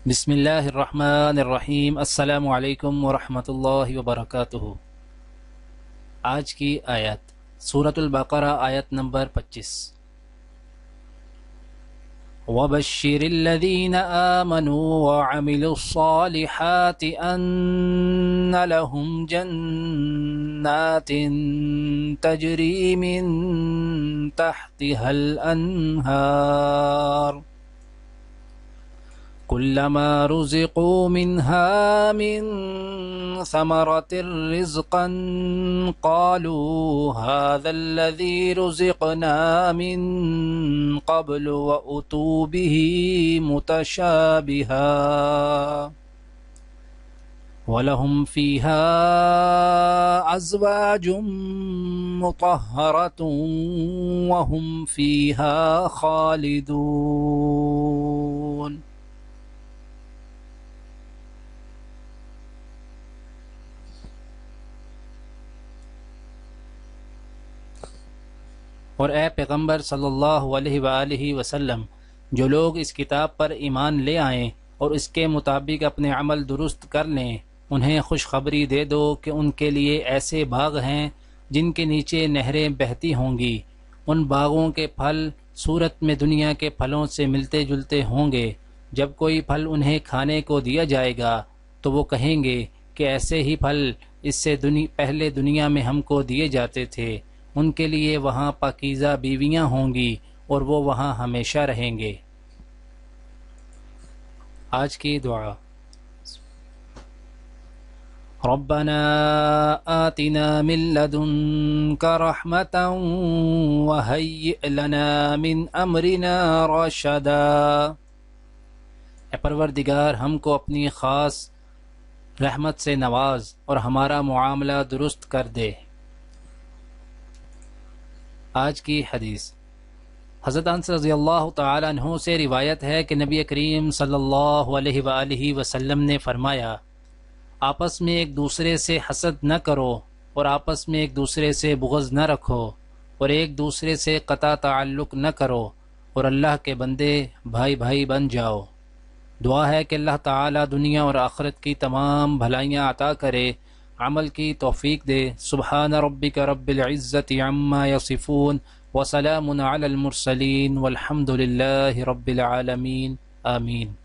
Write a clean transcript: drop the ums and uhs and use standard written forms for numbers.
بسم اللہ الرحمن الرحیم۔ السلام علیکم ورحمۃ اللہ وبرکاتہ۔ آج کی آیت سورۃ البقرہ، آیت نمبر 25۔ وَبَشِّرِ الَّذِينَ آمَنُوا وَعَمِلُوا الصَّالِحَاتِ أَنَّ لَهُمْ جَنَّاتٍ تَجْرِي مِن تَحْتِهَا الْأَنْهَارُ كلما رزقوا منها من ثمرة رزقا قالوا هذا الذي رزقنا من قبل وأتوا به متشابها وَلَهُمْ فِيهَا أَزْوَاجٌ مُطَهَّرَةٌ وَهُمْ فِيهَا خَالِدُونَ۔ اور اے پیغمبر صلی اللہ علیہ وآلہ وسلم، جو لوگ اس کتاب پر ایمان لے آئیں اور اس کے مطابق اپنے عمل درست کر لیں، انہیں خوشخبری دے دو کہ ان کے لیے ایسے باغ ہیں جن کے نیچے نہریں بہتی ہوں گی۔ ان باغوں کے پھل صورت میں دنیا کے پھلوں سے ملتے جلتے ہوں گے۔ جب کوئی پھل انہیں کھانے کو دیا جائے گا تو وہ کہیں گے کہ ایسے ہی پھل اس سے پہلے دنیا میں ہم کو دیے جاتے تھے۔ ان کے لیے وہاں پاکیزہ بیویاں ہوں گی اور وہ وہاں ہمیشہ رہیں گے۔ آج کی دعا۔ ربنا آتنا من لدنك رحمة وهيئ لنا من امرنا رشدا۔ اے پروردگار، ہم کو اپنی خاص رحمت سے نواز اور ہمارا معاملہ درست کر دے۔ آج کی حدیث۔ حضرت انس رضی اللہ تعالیٰ عنہ سے روایت ہے کہ نبی کریم صلی اللہ علیہ وآلہ وسلم نے فرمایا، آپس میں ایک دوسرے سے حسد نہ کرو اور آپس میں ایک دوسرے سے بغض نہ رکھو اور ایک دوسرے سے قطع تعلق نہ کرو اور اللہ کے بندے بھائی بھائی بن جاؤ۔ دعا ہے کہ اللہ تعالیٰ دنیا اور آخرت کی تمام بھلائیاں عطا کرے، عمل کی توفیق دے۔ سبحان ربک رب العزت عما یصفون وسلام علی المرسلین والحمد للہ رب العالمین، آمین۔